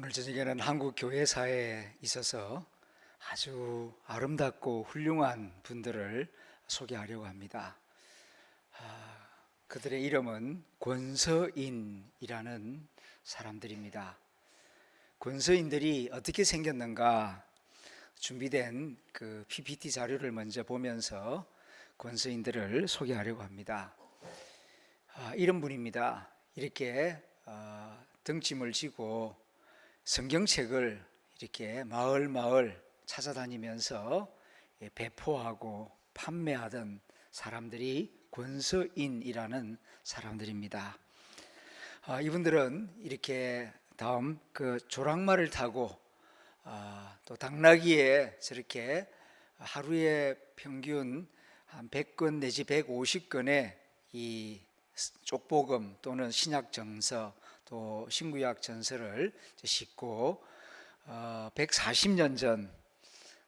오늘 저녁에는 한국 교회사에 있어서 아주 아름답고 훌륭한 분들을 소개하려고 합니다. 그들의 이름은 권서인이라는 사람들입니다. 권서인들이 어떻게 생겼는가 준비된 그 PPT 자료를 먼저 보면서 권서인들을 소개하려고 합니다. 이런 분입니다. 이렇게 등짐을 지고 성경책을 이렇게 마을 찾아다니면서 배포하고 판매하던 사람들이 권서인이라는 사람들입니다. 이분들은 이렇게 다음 그 조랑말을 타고 또 당나귀에 저렇게 하루에 평균 한 100권 내지 150권의 이 쪽복음 또는 신약정서 또 신구약 전서를 싣고 140년 전,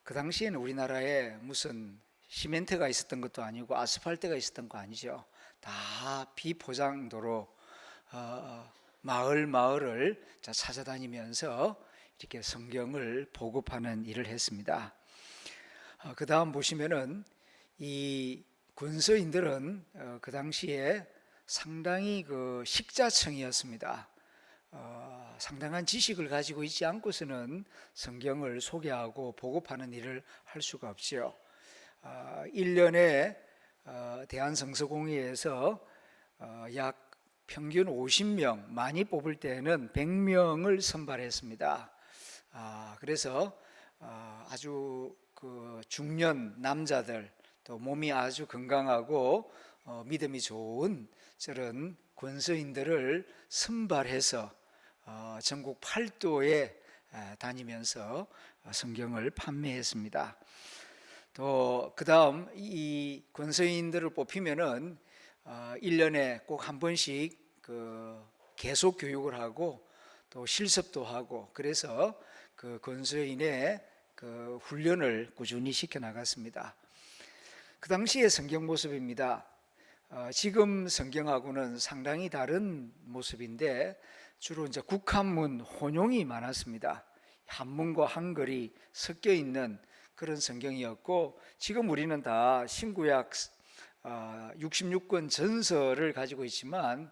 그 당시에는 우리나라에 무슨 시멘트가 있었던 것도 아니고 아스팔트가 있었던 거 아니죠. 다 비포장도로 마을을 찾아다니면서 이렇게 성경을 보급하는 일을 했습니다. 그 다음 보시면은 이 권서인들은 그 당시에 상당히 그 식자층이었습니다. 상당한 지식을 가지고 있지 않고서는 성경을 소개하고 보급하는 일을 할 수가 없지요. 1년에 대한성서공회에서 약 평균 50명, 많이 뽑을 때는 100명을 선발했습니다. 그래서 아주 그 중년 남자들, 또 몸이 아주 건강하고 믿음이 좋은 저런 권서인들을 선발해서 전국 8도에 다니면서 성경을 판매했습니다. 또 그 다음 이 권서인들을 뽑히면은 1년에 꼭 한 번씩 그 계속 교육을 하고 또 실습도 하고, 그래서 그 권서인의 그 훈련을 꾸준히 시켜 나갔습니다. 그 당시의 성경 모습입니다. 지금 성경하고는 상당히 다른 모습인데 주로 이제 국한문 혼용이 많았습니다. 한문과 한글이 섞여 있는 그런 성경이었고, 지금 우리는 다 신구약 66권 전서를 가지고 있지만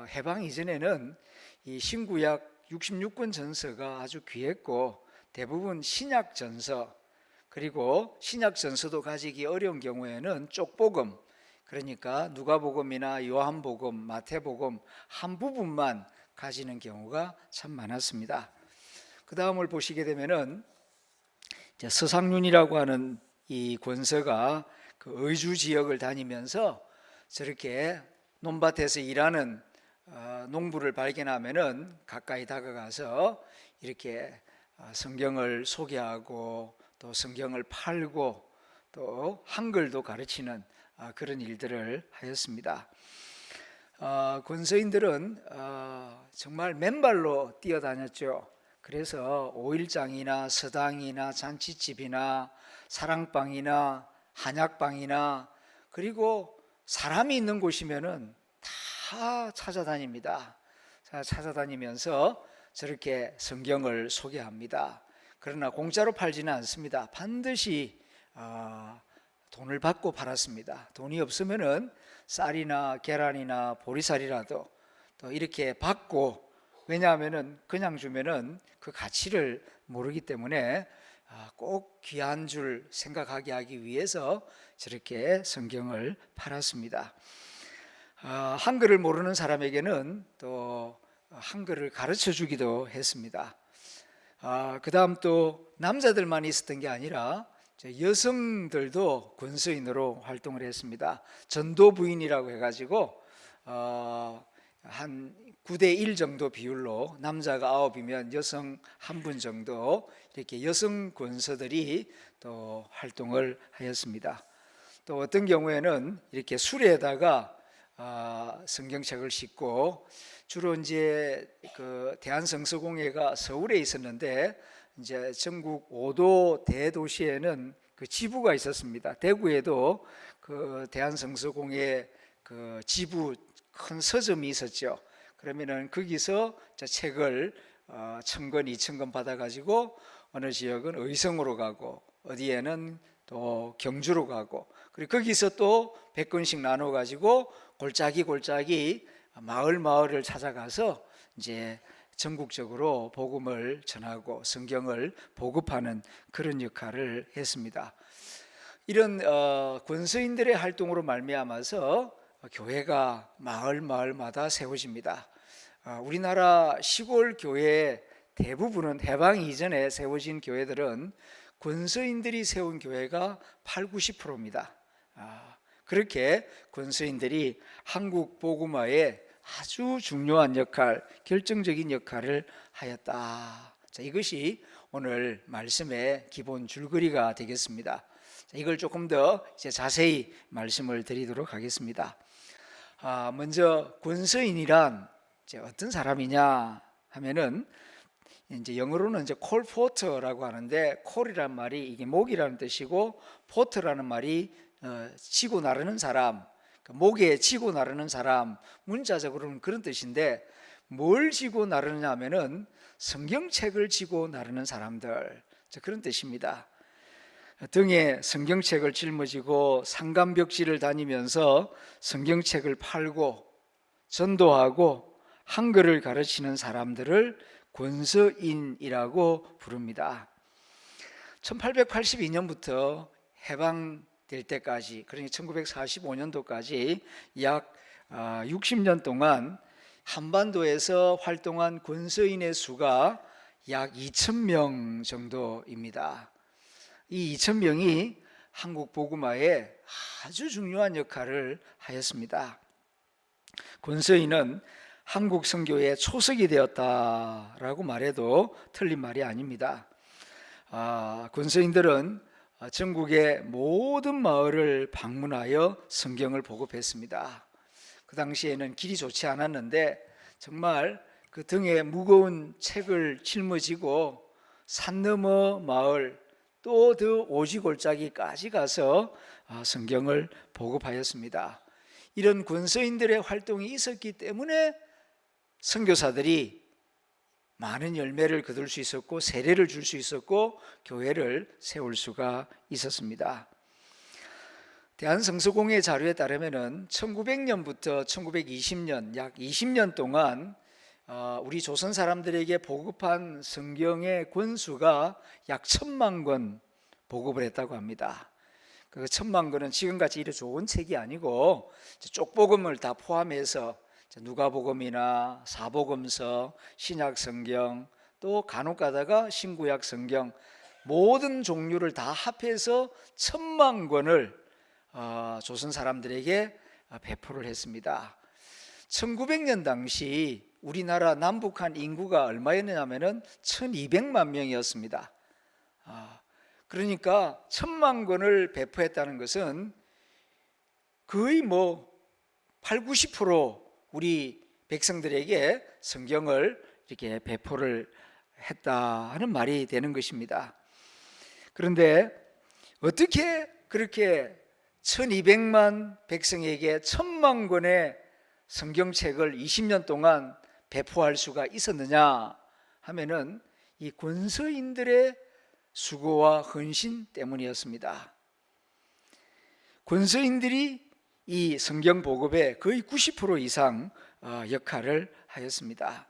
해방 이전에는 이 신구약 66권 전서가 아주 귀했고, 대부분 신약 전서, 그리고 신약 전서도 가지기 어려운 경우에는 쪽복음, 그러니까 누가복음이나 요한복음, 마태복음 한 부분만 가지는 경우가 참 많았습니다. 그 다음을 보시게 되면은 서상륜이라고 하는 이 권서가 그 의주 지역을 다니면서 저렇게 논밭에서 일하는 농부를 발견하면은 가까이 다가가서 이렇게 성경을 소개하고 또 성경을 팔고 또 한글도 가르치는 그런 일들을 하였습니다. 권서인들은 정말 맨발로 뛰어다녔죠. 그래서 5일장이나 서당이나 잔치집이나 사랑방이나 한약방이나 그리고 사람이 있는 곳이면은 다 찾아다닙니다. 찾아다니면서 저렇게 성경을 소개합니다. 그러나 공짜로 팔지는 않습니다. 반드시 돈을 받고 팔았습니다. 돈이 없으면은 쌀이나 계란이나 보리쌀이라도 또 이렇게 받고, 왜냐하면은 그냥 주면은 그 가치를 모르기 때문에 꼭 귀한 줄 생각하게 하기 위해서 저렇게 성경을 팔았습니다. 한글을 모르는 사람에게는 또 한글을 가르쳐 주기도 했습니다. 그 다음 또 남자들만 있었던 게 아니라 여성들도 권서인으로 활동을 했습니다. 전도 부인이라고 해가지고 한 9대1 정도 비율로 남자가 9이면 여성 1분 정도, 이렇게 여성 권서들이 또 활동을 하였습니다. 또 어떤 경우에는 이렇게 수레에다가 성경책을 싣고, 주로 이제 그 대한성서공회가 서울에 있었는데 이제 전국 5도 대도시에는 그 지부가 있었습니다. 대구에도 그 대한성서공회 그 지부 큰 서점이 있었죠. 그러면은 거기서 책을 1,000권, 2,000권 받아가지고 어느 지역은 의성으로 가고 어디에는 또 경주로 가고 그리고 거기서 또 100권씩 나눠가지고 골짜기 마을을 찾아가서 이제 전국적으로 복음을 전하고 성경을 보급하는 그런 역할을 했습니다. 이런 권서인들의 활동으로 말미암아서 교회가 마을마다 세워집니다. 우리나라 시골 교회 대부분은 해방 이전에 세워진 교회들은 권서인들이 세운 교회가 80~90%입니다. 그렇게 권서인들이 한국 복음화에 아주 중요한 역할, 결정적인 역할을 하였다. 자, 이것이 오늘 말씀의 기본 줄거리가 되겠습니다. 자, 이걸 조금 더 이제 자세히 말씀을 드리도록 하겠습니다. 먼저 권서인이란 이제 어떤 사람이냐 하면은 이제 영어로는 이제 콜포터라고 하는데 콜이란 말이 이게 목이라는 뜻이고 포터라는 말이 치고 나르는 사람, 목에 치고 나르는 사람, 문자적으로는 그런 뜻인데 뭘 지고 나르느냐 하면은 성경책을 지고 나르는 사람들, 그런 뜻입니다. 등에 성경책을 짊어지고 상감벽지를 다니면서 성경책을 팔고 전도하고 한글을 가르치는 사람들을 권서인이라고 부릅니다. 1882년부터 해방될 때까지, 그러니까 1945년도까지 약 60년 동안 한반도에서 활동한 권서인의 수가 약 2,000명 정도입니다. 이 2,000명이 한국 복음화에 아주 중요한 역할을 하였습니다. 권서인은 한국 선교의 초석이 되었다라고 말해도 틀린 말이 아닙니다. 권서인들은 전국의 모든 마을을 방문하여 성경을 보급했습니다. 그 당시에는 길이 좋지 않았는데 정말 그 등에 무거운 책을 짊어지고 산 너머 마을 또 더 오지골짜기까지 가서 성경을 보급하였습니다. 이런 권서인들의 활동이 있었기 때문에 선교사들이 많은 열매를 거둘 수 있었고 세례를 줄 수 있었고 교회를 세울 수가 있었습니다. 대한성서공회 자료에 따르면 1900년부터 1920년 약 20년 동안 우리 조선 사람들에게 보급한 성경의 권수가 약 1,000만 권 보급을 했다고 합니다. 그 1,000만 권은 지금같이 이렇게 좋은 책이 아니고 쪽복음을 다 포함해서 누가복음이나 사복음서, 신약성경, 또 간혹 가다가 신구약성경 모든 종류를 다 합해서 1,000만 권을 조선 사람들에게 배포를 했습니다. 1900년 당시 우리나라 남북한 인구가 얼마였냐면은 1,200만 명이었습니다. 그러니까 1,000만 권을 배포했다는 것은 거의 80~90% 우리 백성들에게 성경을 이렇게 배포를 했다 하는 말이 되는 것입니다. 그런데 어떻게 그렇게 1,200만 백성에게 1,000만 권의 성경책을 20년 동안 배포할 수가 있었느냐 하면은 이 권서인들의 수고와 헌신 때문이었습니다. 권서인들이 이 성경 보급의 거의 90% 이상 역할을 하였습니다.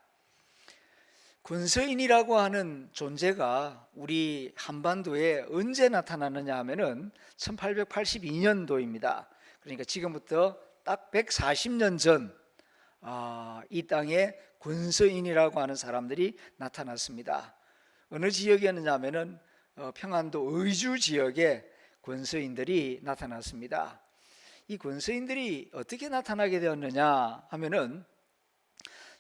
권서인이라고 하는 존재가 우리 한반도에 언제 나타나느냐 하면은 1882년도입니다. 그러니까 지금부터 딱 140년 전 이 땅에 권서인이라고 하는 사람들이 나타났습니다. 어느 지역이었느냐 하면은 평안도 의주 지역에 권서인들이 나타났습니다. 이 권서인들이 어떻게 나타나게 되었느냐 하면은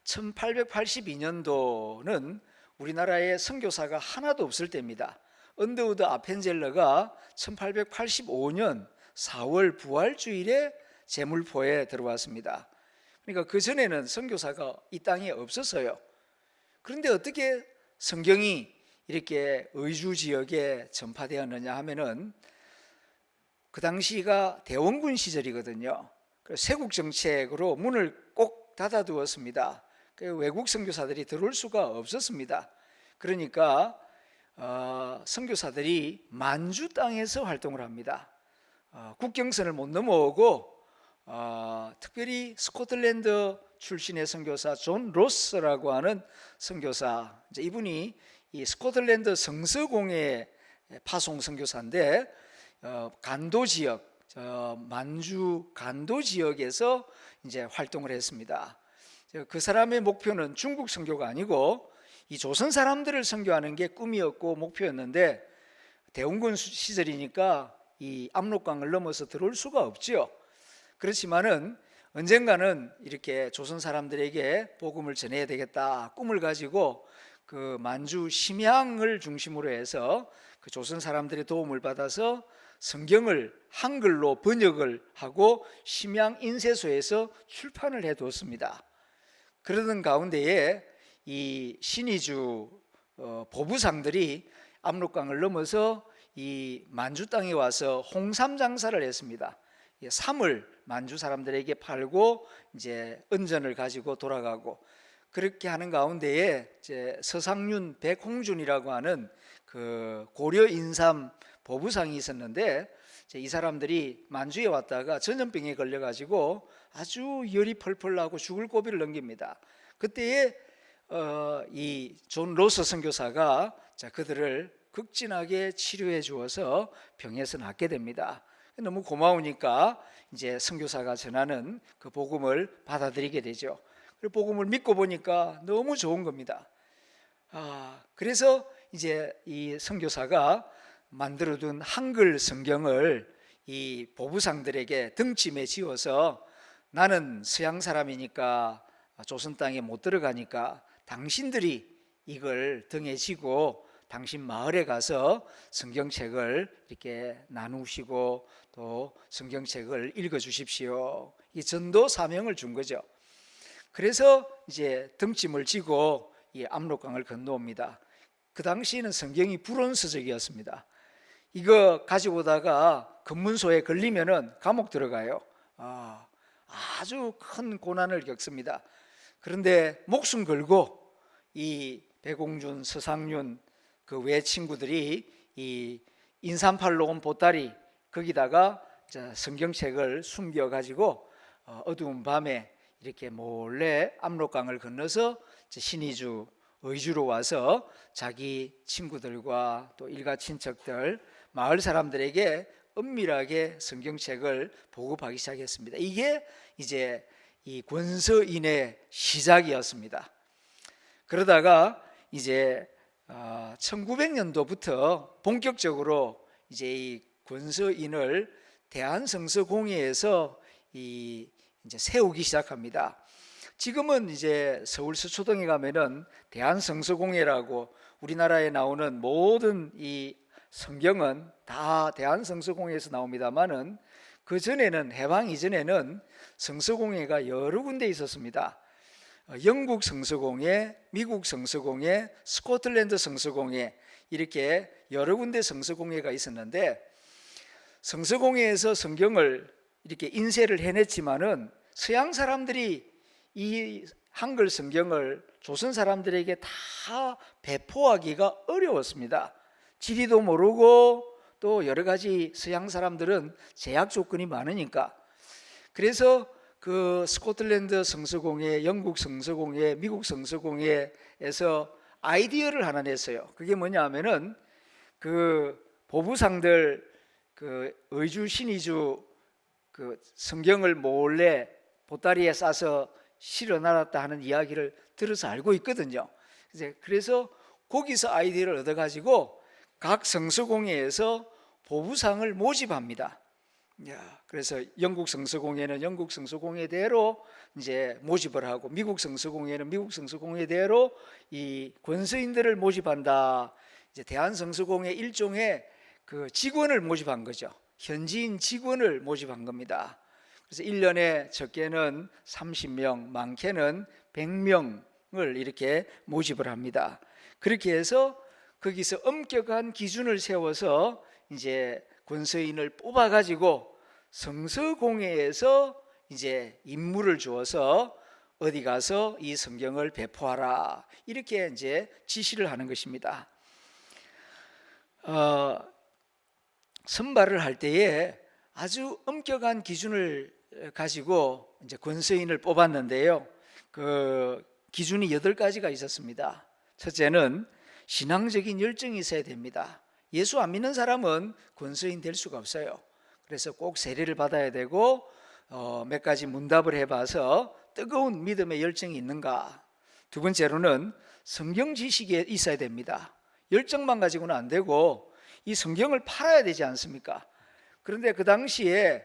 1882년도는 우리나라에 선교사가 하나도 없을 때입니다. 언더우드 아펜젤러가 1885년 4월 부활주일에 제물포에 들어왔습니다. 그러니까 그전에는 선교사가 이 땅에 없었어요. 그런데 어떻게 성경이 이렇게 의주 지역에 전파되었느냐 하면은 그 당시가 대원군 시절이거든요. 세국 정책으로 문을 꼭 닫아두었습니다. 그 외국 선교사들이 들어올 수가 없었습니다. 그러니까 선교사들이 만주 땅에서 활동을 합니다. 국경선을 못 넘어오고 특별히 스코틀랜드 출신의 선교사 존 로스라고 하는 선교사, 이제 이분이 이 스코틀랜드 성서공회 파송 선교사인데 간도 지역, 만주 간도 지역에서 이제 활동을 했습니다. 그 사람의 목표는 중국 선교가 아니고 이 조선 사람들을 선교하는 게 꿈이었고 목표였는데, 대원군 시절이니까 이 압록강을 넘어서 들어올 수가 없지요. 그렇지만은 언젠가는 이렇게 조선 사람들에게 복음을 전해야 되겠다 꿈을 가지고 그 만주 심양을 중심으로 해서 그 조선 사람들의 도움을 받아서 성경을 한글로 번역을 하고 심양 인쇄소에서 출판을 해두었습니다. 그러던 가운데에 이 신의주 보부상들이 압록강을 넘어서 이 만주 땅에 와서 홍삼 장사를 했습니다. 삼을 만주 사람들에게 팔고 이제 은전을 가지고 돌아가고, 그렇게 하는 가운데에 이제 서상윤, 백홍준이라고 하는 그 고려 인삼 보부상이 있었는데, 이 사람들이 만주에 왔다가 전염병에 걸려가지고 아주 열이 펄펄 나고 죽을 고비를 넘깁니다. 그때에 이 존 로스 선교사가 그들을 극진하게 치료해 주어서 병에서 낫게 됩니다. 너무 고마우니까 이제 선교사가 전하는 그 복음을 받아들이게 되죠. 그리고 복음을 믿고 보니까 너무 좋은 겁니다. 그래서 이제 이 선교사가 만들어둔 한글 성경을 이 보부상들에게 등짐에 지어서, 나는 서양 사람이니까 조선 땅에 못 들어가니까 당신들이 이걸 등에 지고 당신 마을에 가서 성경책을 이렇게 나누시고 또 성경책을 읽어 주십시오. 이 전도 사명을 준 거죠. 그래서 이제 등짐을 지고 이 압록강을 건너옵니다. 그 당시에는 성경이 불온서적이었습니다. 이거 가지고 오다가 검문소에 걸리면은 감옥 들어가요. 아주 큰 고난을 겪습니다. 그런데 목숨 걸고 이 백홍준, 서상윤 그 외 친구들이 이 인삼팔로 온 보따리 거기다가 성경책을 숨겨 가지고 어두운 밤에 이렇게 몰래 압록강을 건너서 신의주 의주로 와서 자기 친구들과 또 일가 친척들, 마을 사람들에게 은밀하게 성경책을 보급하기 시작했습니다. 이게 이제 이 권서인의 시작이었습니다. 그러다가 이제 1900년도부터 본격적으로 이제 이 권서인을 대한성서공회에서 이제 세우기 시작합니다. 지금은 이제 서울 서초동에 가면은 대한성서공회라고 우리나라에 나오는 모든 이 성경은 다 대한성서공회에서 나옵니다만은 그 전에는, 해방 이전에는 성서공회가 여러 군데 있었습니다. 영국 성서공회, 미국 성서공회, 스코틀랜드 성서공회, 이렇게 여러 군데 성서공회가 있었는데, 성서공회에서 성경을 이렇게 인쇄를 해냈지만은 서양 사람들이 이 한글 성경을 조선 사람들에게 다 배포하기가 어려웠습니다. 지리도 모르고 또 여러 가지 서양 사람들은 제약 조건이 많으니까. 그래서 그 스코틀랜드 성서공회, 영국 성서공회, 미국 성서공회에서 아이디어를 하나 냈어요. 그게 뭐냐 하면은 그 보부상들 그 의주, 신의주 그 성경을 몰래 보따리에 싸서 실어놨다 하는 이야기를 들어서 알고 있거든요. 그래서 거기서 아이디어를 얻어가지고 각 성서공회에서 보부상을 모집합니다. 그래서 영국 성서공회는 영국 성서공회대로 이제 모집을 하고, 미국 성서공회는 미국 성서공회대로 이 권서인들을 모집한다. 이제 대한성서공회 일종의 그 직원을 모집한 거죠. 현지인 직원을 모집한 겁니다. 그래서 1년에 적게는 30명, 많게는 100명을 이렇게 모집을 합니다. 그렇게 해서 거기서 엄격한 기준을 세워서 이제 권서인을 뽑아가지고 성서공회에서 이제 임무를 주어서 어디 가서 이 성경을 배포하라, 이렇게 이제 지시를 하는 것입니다. 선발을 할 때에 아주 엄격한 기준을 가지고 이제 권서인을 뽑았는데요. 그 기준이 8가지가 있었습니다. 첫째는 신앙적인 열정이 있어야 됩니다. 예수 안 믿는 사람은 권서인 될 수가 없어요. 그래서 꼭 세례를 받아야 되고 몇 가지 문답을 해봐서 뜨거운 믿음의 열정이 있는가. 두 번째로는 성경 지식이 있어야 됩니다. 열정만 가지고는 안 되고 이 성경을 팔아야 되지 않습니까? 그런데 그 당시에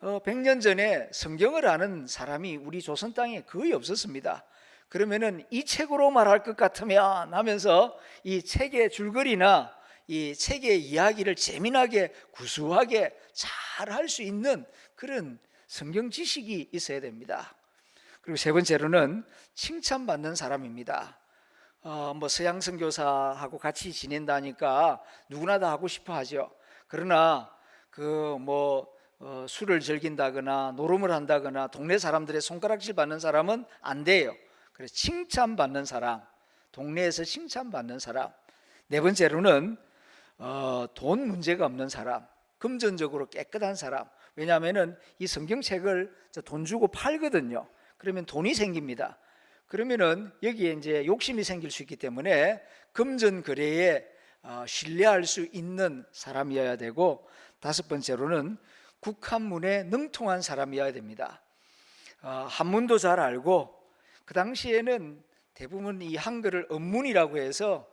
100년 전에 성경을 아는 사람이 우리 조선 땅에 거의 없었습니다. 그러면은 이 책으로 말할 것 같으면 하면서 이 책의 줄거리나 이 책의 이야기를 재미나게 구수하게 잘 할 수 있는 그런 성경 지식이 있어야 됩니다. 그리고 세 번째로는 칭찬받는 사람입니다. 뭐 서양 선교사하고 같이 지낸다니까 누구나 다 하고 싶어 하죠. 그러나 술을 즐긴다거나 노름을 한다거나 동네 사람들의 손가락질 받는 사람은 안 돼요. 그래서 칭찬받는 사람, 동네에서 칭찬받는 사람. 네 번째로는 돈 문제가 없는 사람, 금전적으로 깨끗한 사람. 왜냐하면 이 성경책을 돈 주고 팔거든요. 그러면 돈이 생깁니다. 그러면은 여기에 이제 욕심이 생길 수 있기 때문에 금전 거래에 신뢰할 수 있는 사람이어야 되고, 다섯 번째로는 국한문에 능통한 사람이어야 됩니다. 한문도 잘 알고, 그 당시에는 대부분 이 한글을 언문이라고 해서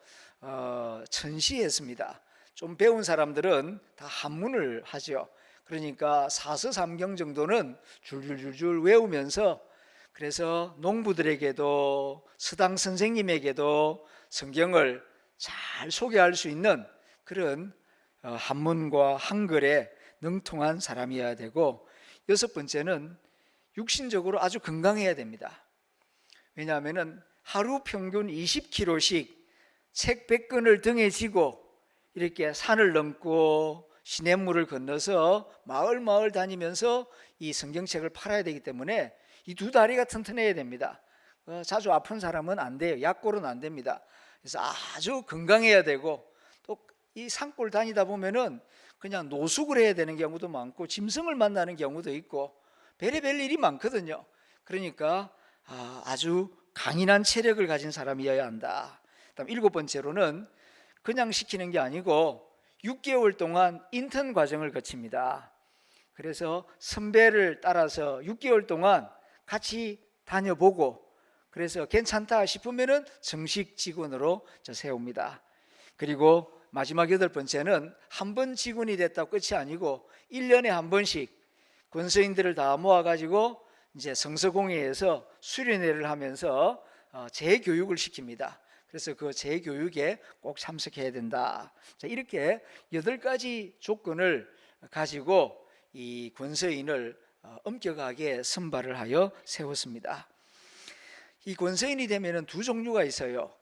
천시했습니다. 좀 배운 사람들은 다 한문을 하죠. 그러니까 사서삼경 정도는 줄줄줄줄 외우면서, 그래서 농부들에게도 서당 선생님에게도 성경을 잘 소개할 수 있는 그런 한문과 한글에 능통한 사람이어야 되고, 여섯 번째는 육신적으로 아주 건강해야 됩니다. 왜냐하면 하루 평균 20km씩 책 100권을 등에 지고 이렇게 산을 넘고 시냇물을 건너서 마을 다니면서 이 성경책을 팔아야 되기 때문에 이 두 다리가 튼튼해야 됩니다. 자주 아픈 사람은 안 돼요. 약골은 안 됩니다. 그래서 아주 건강해야 되고, 또 이 산골 다니다 보면은 그냥 노숙을 해야 되는 경우도 많고 짐승을 만나는 경우도 있고 별의별 일이 많거든요. 그러니까 아주 강인한 체력을 가진 사람이어야 한다. 그다음 일곱 번째로는 그냥 시키는 게 아니고 6개월 동안 인턴 과정을 거칩니다. 그래서 선배를 따라서 6개월 동안 같이 다녀보고, 그래서 괜찮다 싶으면은 정식 직원으로 세웁니다. 그리고 마지막 여덟 번째는 한 번 직원이 됐다고 끝이 아니고 1년에 한 번씩 권서인들을 다 모아가지고 이제 성서공회에서 수련회를 하면서 재교육을 시킵니다. 그래서 그 재교육에 꼭 참석해야 된다. 자, 이렇게 8가지 조건을 가지고 이 권서인을 엄격하게 선발을 하여 세웠습니다. 이 권서인이 되면은 두 종류가 있어요.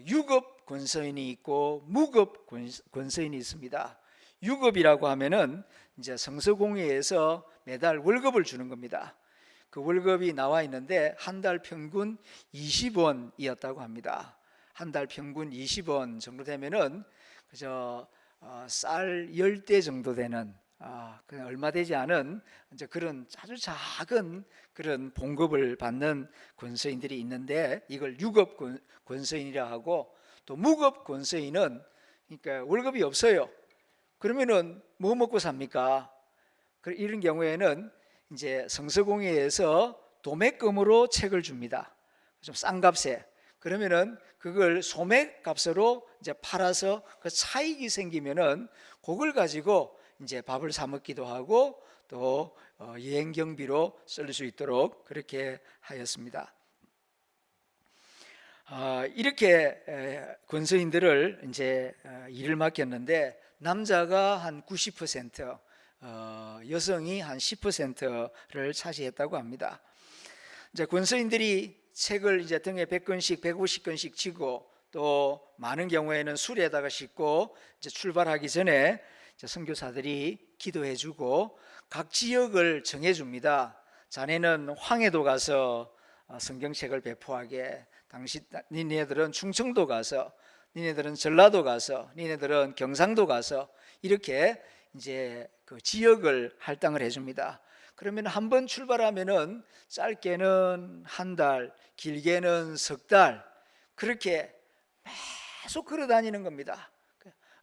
유급 권서인이 있고 무급 권서인이 있습니다. 유급이라고 하면은 이제 성서공회에서 매달 월급을 주는 겁니다. 그 월급이 나와 있는데 한 달 평균 20원이었다고 합니다. 한 달 평균 20원 정도 되면은 그저 쌀 10대 정도 되는 그냥 얼마 되지 않은 이제 그런 아주 작은 그런 봉급을 받는 권서인들이 있는데, 이걸 유급 권서인이라 하고, 또 무급 권서인은 그러니까 월급이 없어요. 그러면은 뭐 먹고 삽니까? 이런 경우에는 이제 성서공회에서 도매금으로 책을 줍니다. 좀 싼 값에. 그러면은 그걸 소매값으로 이제 팔아서 그 차익이 생기면은 그걸 가지고 이제 밥을 사 먹기도 하고 또 여행 경비로 쓸 수 있도록 그렇게 하였습니다. 이렇게 권서인들을 이제 일을 맡겼는데, 남자가 한 90%, 여성이 한 10%를 차지했다고 합니다. 이제 권서인들이 책을 이제 등에 100권씩 150권씩 지고, 또 많은 경우에는 수레에다가 싣고 이제 출발하기 전에 이제 선교사들이 기도해주고 각 지역을 정해줍니다. 자네는 황해도 가서 성경책을 배포하게. 니네들은 충청도 가서, 니네들은 전라도 가서, 니네들은 경상도 가서 이렇게 이제 그 지역을 할당을 해줍니다. 그러면 한 번 출발하면은 짧게는 한 달, 길게는 석 달 그렇게 계속 걸어 다니는 겁니다.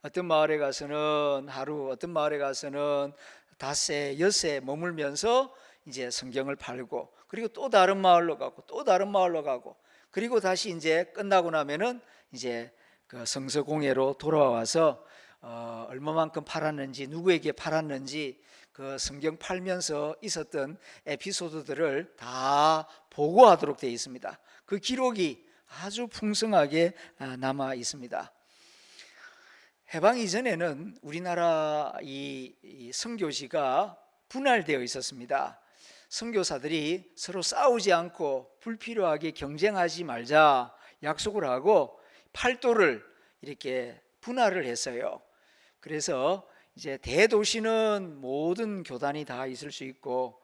어떤 마을에 가서는 하루, 어떤 마을에 가서는 닷새, 엿새 머물면서 이제 성경을 팔고, 그리고 또 다른 마을로 가고, 또 다른 마을로 가고, 그리고 다시 이제 끝나고 나면은 이제 그 성서공회로 돌아와서 얼마만큼 팔았는지, 누구에게 팔았는지, 그 성경 팔면서 있었던 에피소드들을 다 보고하도록 되어 있습니다. 그 기록이 아주 풍성하게 남아 있습니다. 해방 이전에는 우리나라 이 선교지가 분할되어 있었습니다. 선교사들이 서로 싸우지 않고 불필요하게 경쟁하지 말자 약속을 하고 팔도를 이렇게 분할을 했어요. 그래서 이제 대도시는 모든 교단이 다 있을 수 있고,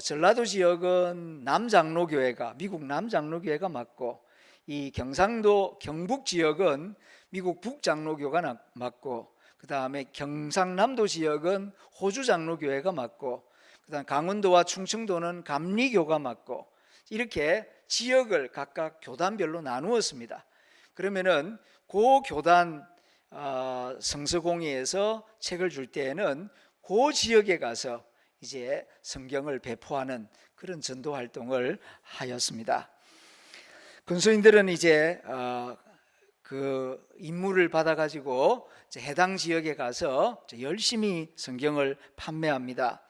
전라도 지역은 남장로교회가, 미국 남장로교회가 맡고, 이 경상도 경북 지역은 미국 북장로교가 맡고, 그 다음에 경상남도 지역은 호주장로교회가 맡고, 그 다음 강원도와 충청도는 감리교가 맡고, 이렇게 지역을 각각 교단별로 나누었습니다. 그러면은 그 교단 성서공회에서 책을 줄 때에는 그 지역에 가서 이제 성경을 배포하는 그런 전도 활동을 하였습니다. 근소인들은 이제 그 임무를 받아가지고 해당 지역에 가서 열심히 성경을 판매합니다.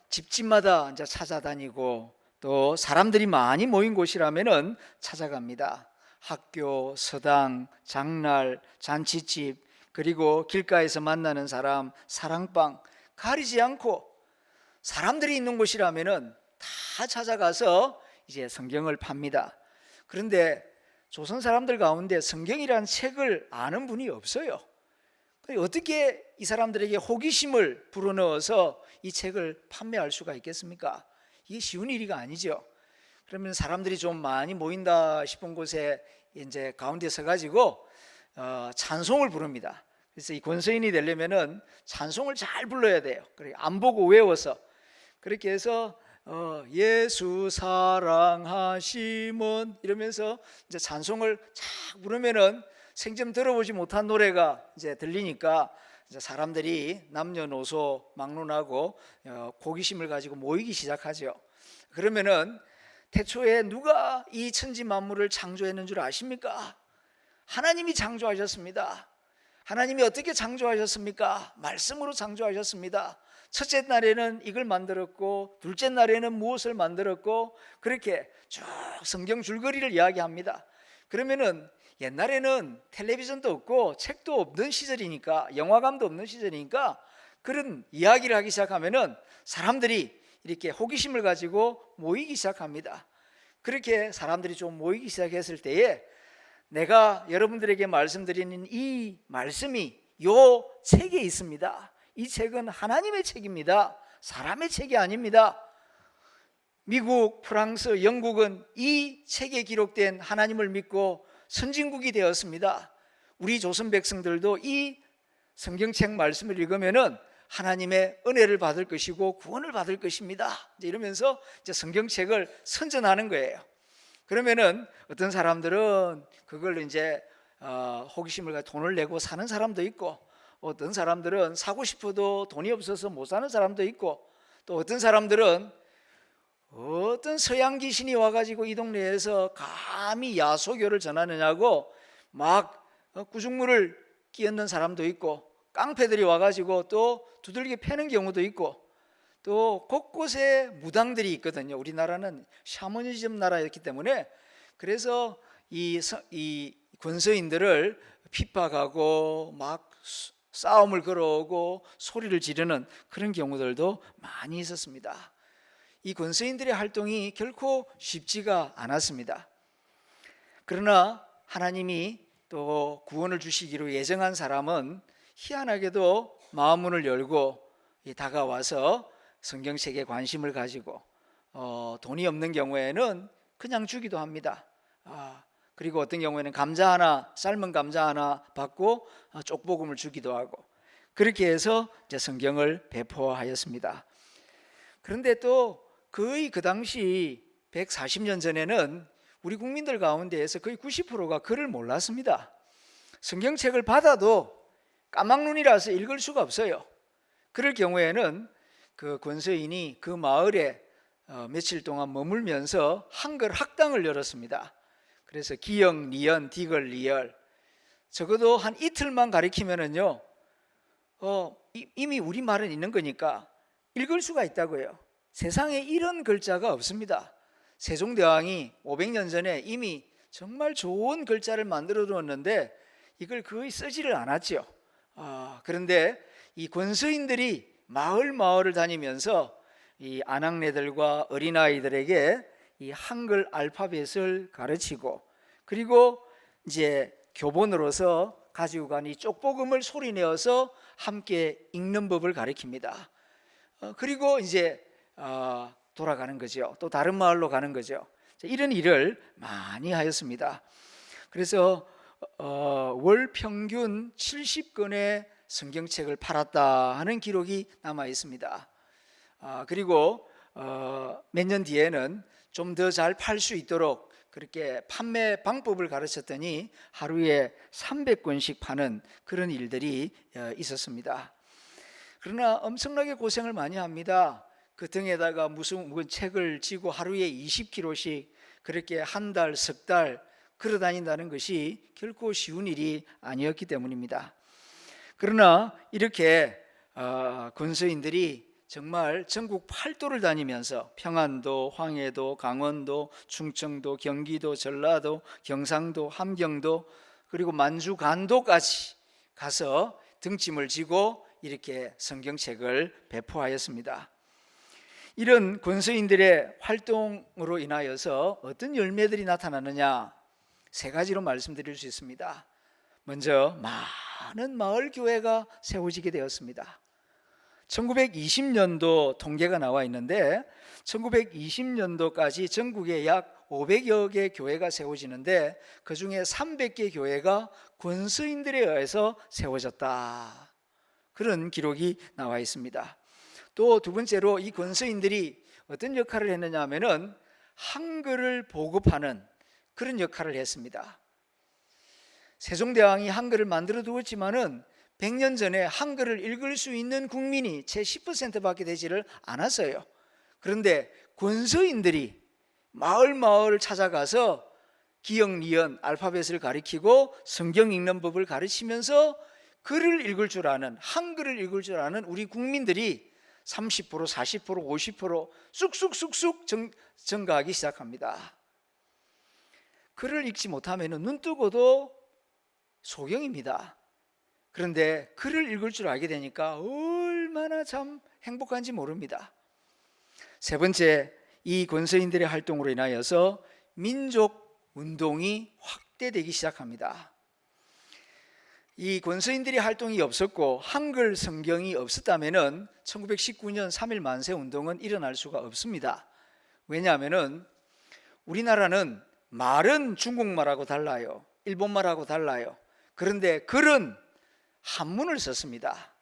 집집마다 이제 찾아다니고, 또 사람들이 많이 모인 곳이라면은 찾아갑니다. 학교, 서당, 장날, 잔치집, 그리고 길가에서 만나는 사람, 사랑방 가리지 않고 사람들이 있는 곳이라면은 다 찾아가서 이제 성경을 팝니다. 그런데 조선 사람들 가운데 성경이라는 책을 아는 분이 없어요. 어떻게 이 사람들에게 호기심을 불어넣어서 이 책을 판매할 수가 있겠습니까? 이게 쉬운 일이 아니죠. 그러면 사람들이 좀 많이 모인다 싶은 곳에 이제 가운데 서가지고 찬송을 부릅니다. 그래서 이 권서인이 되려면은 찬송을 잘 불러야 돼요. 그래 안 보고 외워서 그렇게 해서 예수 사랑하심은 이러면서 이제 찬송을 쫙 부르면은 생전 들어보지 못한 노래가 이제 들리니까 이제 사람들이 남녀노소 막론하고 호기심을 가지고 모이기 시작하죠. 그러면은 태초에 누가 이 천지 만물을 창조했는 줄 아십니까? 하나님이 창조하셨습니다. 하나님이 어떻게 창조하셨습니까? 말씀으로 창조하셨습니다. 첫째 날에는 이걸 만들었고, 둘째 날에는 무엇을 만들었고, 그렇게 쭉 성경 줄거리를 이야기합니다. 그러면은 옛날에는 텔레비전도 없고 책도 없는 시절이니까, 영화관도 없는 시절이니까 그런 이야기를 하기 시작하면은 사람들이 이렇게 호기심을 가지고 모이기 시작합니다. 그렇게 사람들이 좀 모이기 시작했을 때에 내가 여러분들에게 말씀드리는 이 말씀이 요 책에 있습니다. 이 책은 하나님의 책입니다. 사람의 책이 아닙니다. 미국, 프랑스, 영국은 이 책에 기록된 하나님을 믿고 선진국이 되었습니다. 우리 조선 백성들도 이 성경책 말씀을 읽으면은 하나님의 은혜를 받을 것이고 구원을 받을 것입니다. 이러면서 이제 성경책을 선전하는 거예요. 그러면은 어떤 사람들은 그걸 이제 호기심을 가지고 돈을 내고 사는 사람도 있고, 어떤 사람들은 사고 싶어도 돈이 없어서 못 사는 사람도 있고, 또 어떤 사람들은 어떤 서양 귀신이 와가지고 이 동네에서 감히 야소교를 전하느냐고 막 구중물을 끼얹는 사람도 있고, 깡패들이 와가지고 또 두들겨 패는 경우도 있고, 또 곳곳에 무당들이 있거든요. 우리나라는 샤머니즘 나라였기 때문에 그래서 이 권서인들을 핍박하고 막 싸움을 걸어오고 소리를 지르는 그런 경우들도 많이 있었습니다. 이 권서인들의 활동이 결코 쉽지가 않았습니다. 그러나 하나님이 또 구원을 주시기로 예정한 사람은 희한하게도 마음문을 열고 다가와서 성경책에 관심을 가지고 돈이 없는 경우에는 그냥 주기도 합니다. 그리고 어떤 경우에는 감자 하나, 삶은 감자 하나 받고 쪽복음을 주기도 하고, 그렇게 해서 이제 성경을 배포하였습니다. 그런데 또 거의 그 당시 140년 전에는 우리 국민들 가운데에서 거의 90%가 글을 몰랐습니다. 성경책을 받아도 까막눈이라서 읽을 수가 없어요. 그럴 경우에는 그 권서인이 그 마을에 며칠 동안 머물면서 한글 학당을 열었습니다. 그래서 기역, 리연, 디걸, 리열, 적어도 한 이틀만 가리키면은요, 이미 우리말은 있는 거니까 읽을 수가 있다고요. 세상에 이런 글자가 없습니다. 세종대왕이 500년 전에 이미 정말 좋은 글자를 만들어 두었는데 이걸 거의 쓰지를 않았죠. 그런데 이 권서인들이 마을을 다니면서 이 아낙네들과 어린아이들에게 이 한글 알파벳을 가르치고, 그리고 이제 교본으로서 가지고 간 이 쪽복음을 소리내어서 함께 읽는 법을 가르칩니다. 그리고 이제 돌아가는 거죠. 또 다른 마을로 가는 거죠. 이런 일을 많이 하였습니다. 그래서 월 평균 70권의 성경책을 팔았다 하는 기록이 남아 있습니다. 그리고 몇 년 뒤에는 좀 더 잘 팔 수 있도록 그렇게 판매 방법을 가르쳤더니 하루에 300권씩 파는 그런 일들이 있었습니다. 그러나 엄청나게 고생을 많이 합니다. 그 등에다가 무슨 책을 지고 하루에 20kg씩 그렇게 한 달, 석 달 걸어 다닌다는 것이 결코 쉬운 일이 아니었기 때문입니다. 그러나 이렇게 권서인들이 정말 전국 팔도를 다니면서 평안도, 황해도, 강원도, 충청도, 경기도, 전라도, 경상도, 함경도, 그리고 만주, 간도까지 가서 등짐을 지고 이렇게 성경책을 배포하였습니다. 이런 권서인들의 활동으로 인하여서 어떤 열매들이 나타나느냐, 세 가지로 말씀드릴 수 있습니다. 먼저 많은 마을 교회가 세워지게 되었습니다. 1920년도 통계가 나와 있는데 1920년도까지 전국에 약 500여 개 교회가 세워지는데 그 중에 300개 교회가 권서인들에 의해서 세워졌다, 그런 기록이 나와 있습니다. 또 두 번째로 이 권서인들이 어떤 역할을 했느냐 하면은 한글을 보급하는 그런 역할을 했습니다. 세종대왕이 한글을 만들어 두었지만은 100년 전에 한글을 읽을 수 있는 국민이 채 10%밖에 되지를 않았어요. 그런데 권서인들이 마을 찾아가서 기역, 리연, 알파벳을 가르치고 성경 읽는 법을 가르치면서 글을 읽을 줄 아는, 한글을 읽을 줄 아는 우리 국민들이 30%, 40%, 50% 쑥쑥 증가하기 시작합니다. 글을 읽지 못하면 눈 뜨고도 소경입니다. 그런데 글을 읽을 줄 알게 되니까 얼마나 참 행복한지 모릅니다. 세 번째, 이 권서인들의 활동으로 인하여서 민족 운동이 확대되기 시작합니다. 이 권서인들의 활동이 없었고 한글 성경이 없었다면 1919년 3.1 만세 운동은 일어날 수가 없습니다. 왜냐하면 우리나라는 말은 중국말하고 달라요. 일본말하고 달라요. 그런데 글은 한문을 썼습니다.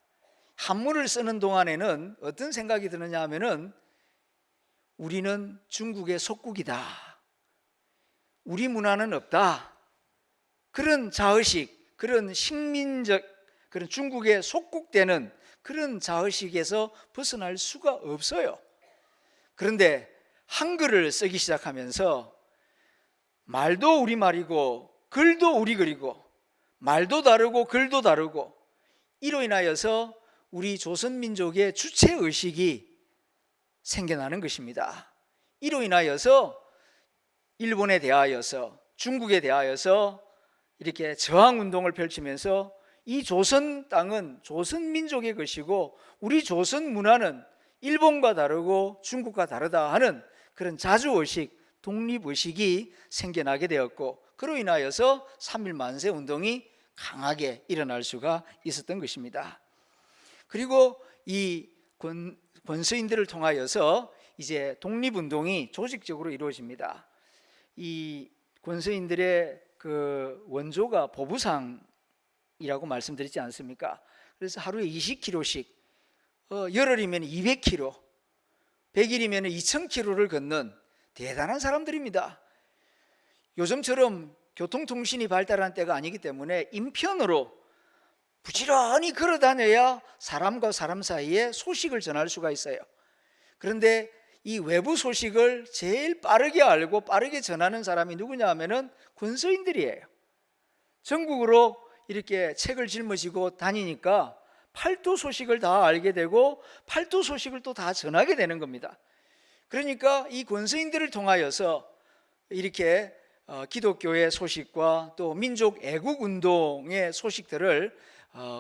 한문을 쓰는 동안에는 어떤 생각이 드느냐 하면은 우리는 중국의 속국이다, 우리 문화는 없다, 그런 자의식, 그런 식민적, 그런 중국에 속국되는 그런 자의식에서 벗어날 수가 없어요. 그런데 한글을 쓰기 시작하면서 말도 우리말이고 글도 우리 글이고 말도 다르고 글도 다르고, 이로 인하여서 우리 조선민족의 주체의식이 생겨나는 것입니다. 이로 인하여서 일본에 대하여서, 중국에 대하여서 이렇게 저항운동을 펼치면서 이 조선 땅은 조선민족의 것이고 우리 조선 문화는 일본과 다르고 중국과 다르다 하는 그런 자주의식, 독립의식이 생겨나게 되었고, 그로 인하여서 3.1 만세 운동이 강하게 일어날 수가 있었던 것입니다. 그리고 이 권서인들을 통하여서 이제 독립운동이 조직적으로 이루어집니다. 이 권서인들의 그 원조가 보부상이라고 말씀드렸지 않습니까? 그래서 하루에 20km씩, 열흘이면 200km, 100일이면 2000km를 걷는 대단한 사람들입니다. 요즘처럼 교통통신이 발달한 때가 아니기 때문에 인편으로 부지런히 걸어 다녀야 사람과 사람 사이에 소식을 전할 수가 있어요. 그런데 이 외부 소식을 제일 빠르게 알고 빠르게 전하는 사람이 누구냐 하면은 권서인들이에요. 전국으로 이렇게 책을 짊어지고 다니니까 팔도 소식을 다 알게 되고 팔도 소식을 또 다 전하게 되는 겁니다. 그러니까 이 권서인들을 통하여서 이렇게 기독교의 소식과 또 민족 애국 운동의 소식들을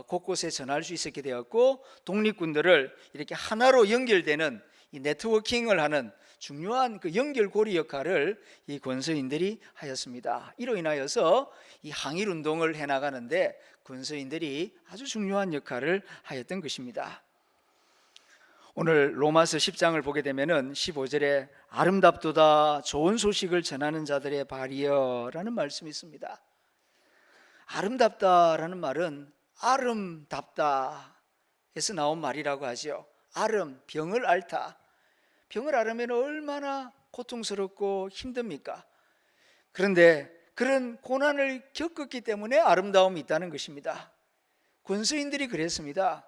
곳곳에 전할 수 있었게 되었고, 독립군들을 이렇게 하나로 연결되는 이 네트워킹을 하는 중요한 그 연결고리 역할을 이 권서인들이 하였습니다. 이로 인하여서 이 항일 운동을 해나가는데 권서인들이 아주 중요한 역할을 하였던 것입니다. 오늘 로마서 10장을 보게 되면은 15절에 아름답도다 좋은 소식을 전하는 자들의 발이여 라는 말씀이 있습니다. 아름답다라는 말은 아름답다에서 나온 말이라고 하죠. 아름, 병을 앓다. 병을 앓으면 얼마나 고통스럽고 힘듭니까? 그런데 그런 고난을 겪었기 때문에 아름다움이 있다는 것입니다. 권서인들이 그랬습니다.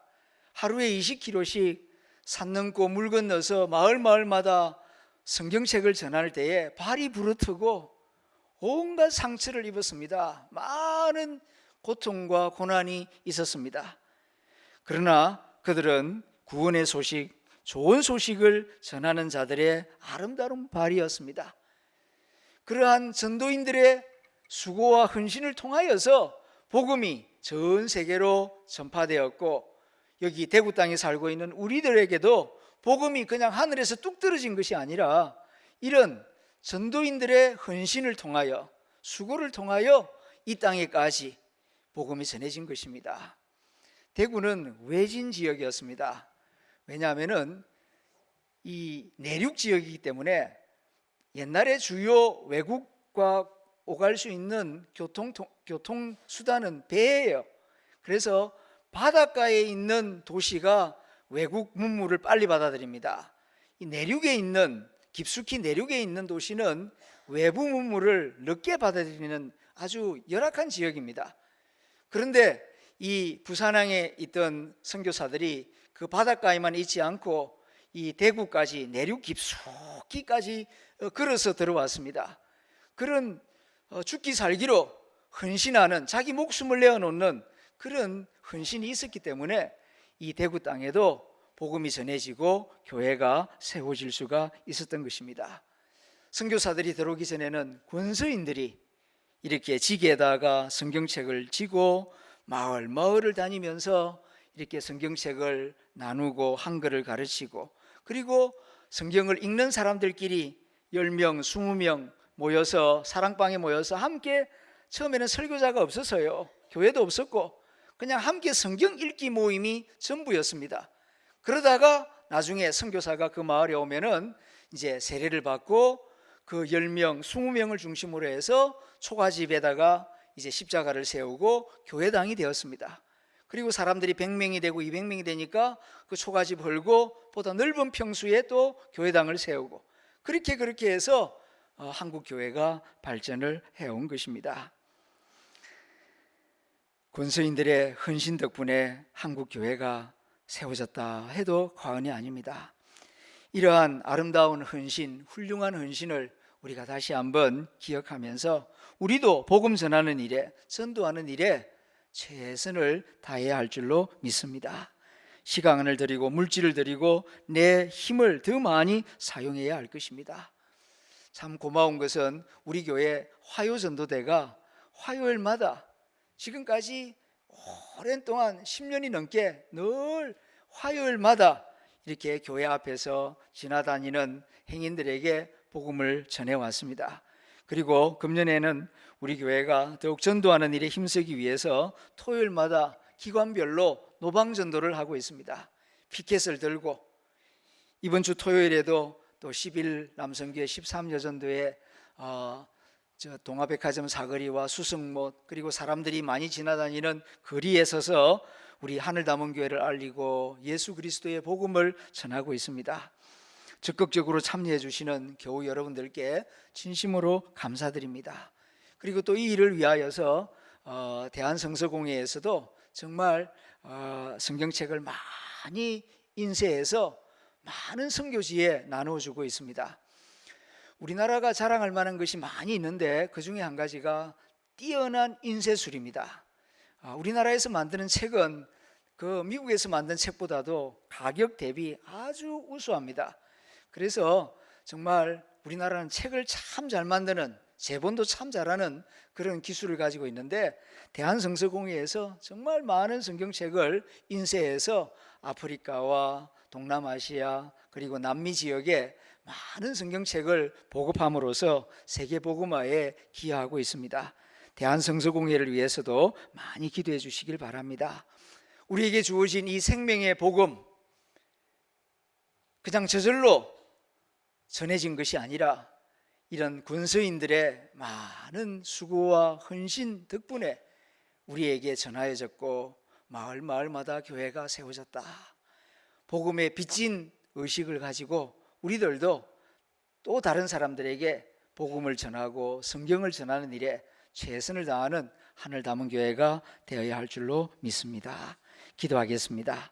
하루에 20km씩 산 넘고 물 건너서 마을마다 성경책을 전할 때에 발이 부르트고 온갖 상처를 입었습니다. 많은 고통과 고난이 있었습니다. 그러나 그들은 구원의 소식, 좋은 소식을 전하는 자들의 아름다운 발이었습니다. 그러한 전도인들의 수고와 헌신을 통하여서 복음이 전 세계로 전파되었고, 여기 대구 땅에 살고 있는 우리들에게도 복음이 그냥 하늘에서 뚝 떨어진 것이 아니라 이런 전도인들의 헌신을 통하여, 수고를 통하여 이 땅에까지 복음이 전해진 것입니다. 대구는 외진 지역이었습니다. 왜냐하면 이 내륙 지역이기 때문에 옛날에 주요 외국과 오갈 수 있는 교통수단은 배예요. 그래서 바닷가에 있는 도시가 외국 문물을 빨리 받아들입니다. 이 내륙에 있는, 깊숙이 내륙에 있는 도시는 외부 문물을 늦게 받아들이는 아주 열악한 지역입니다. 그런데 이 부산항에 있던 선교사들이 그 바닷가에만 있지 않고 이 대구까지, 내륙 깊숙이까지 걸어서 들어왔습니다. 그런 죽기 살기로 헌신하는, 자기 목숨을 내어놓는 그런 헌신이 있었기 때문에 이 대구 땅에도 복음이 전해지고 교회가 세워질 수가 있었던 것입니다. 선교사들이 들어오기 전에는 권서인들이 이렇게 지게에다가 성경책을 지고 마을을 다니면서 이렇게 성경책을 나누고 한글을 가르치고, 그리고 성경을 읽는 사람들끼리 10명, 20명 모여서 사랑방에 모여서 함께, 처음에는 설교자가 없어서요, 교회도 없었고 그냥 함께 성경 읽기 모임이 전부였습니다. 그러다가 나중에 선교사가 그 마을에 오면은 이제 세례를 받고 그 10명, 20명을 중심으로 해서 초가집에다가 이제 십자가를 세우고 교회당이 되었습니다. 그리고 사람들이 100명이 되고 200명이 되니까 그 초가집 헐고 보다 넓은 평수에 또 교회당을 세우고, 그렇게 해서 한국 교회가 발전을 해온 것입니다. 권서인들의 헌신 덕분에 한국 교회가 세워졌다 해도 과언이 아닙니다. 이러한 아름다운 헌신, 훌륭한 헌신을 우리가 다시 한번 기억하면서 우리도 복음 전하는 일에, 전도하는 일에 최선을 다해야 할 줄로 믿습니다. 시간을 들이고 물질을 들이고 내 힘을 더 많이 사용해야 할 것입니다. 참 고마운 것은 우리 교회 화요전도대가 화요일마다 지금까지 오랜 동안 10년이 넘게 늘 화요일마다 이렇게 교회 앞에서 지나다니는 행인들에게 복음을 전해왔습니다. 그리고 금년에는 우리 교회가 더욱 전도하는 일에 힘쓰기 위해서 토요일마다 기관별로 노방전도를 하고 있습니다. 피켓을 들고 이번 주 토요일에도 또 10일 남성교회 13여전도회 저 동화백화점 사거리와 수성못 그리고 사람들이 많이 지나다니는 거리에 서서 우리 하늘담원교회를 알리고 예수 그리스도의 복음을 전하고 있습니다. 적극적으로 참여해 주시는 교우 여러분들께 진심으로 감사드립니다. 그리고 또 이 일을 위하여서 대한성서공회에서도 정말 성경책을 많이 인쇄해서 많은 선교지에 나눠주고 있습니다. 우리나라가 자랑할 만한 것이 많이 있는데 그 중에 한 가지가 뛰어난 인쇄술입니다. 우리나라에서 만드는 책은 그 미국에서 만든 책보다도 가격 대비 아주 우수합니다. 그래서 정말 우리나라는 책을 참 잘 만드는, 제본도 참 잘하는 그런 기술을 가지고 있는데 대한성서공회에서 정말 많은 성경책을 인쇄해서 아프리카와 동남아시아 그리고 남미 지역에 많은 성경책을 보급함으로써 세계 복음화에 기여하고 있습니다. 대한성서공회를 위해서도 많이 기도해 주시길 바랍니다. 우리에게 주어진 이 생명의 복음, 그냥 저절로 전해진 것이 아니라 이런 군서인들의 많은 수고와 헌신 덕분에 우리에게 전하여졌고 마을마다 교회가 세워졌다. 복음의 빚진 의식을 가지고 우리들도 또 다른 사람들에게 복음을 전하고 성경을 전하는 일에 최선을 다하는 하늘담원교회가 되어야 할 줄로 믿습니다. 기도하겠습니다.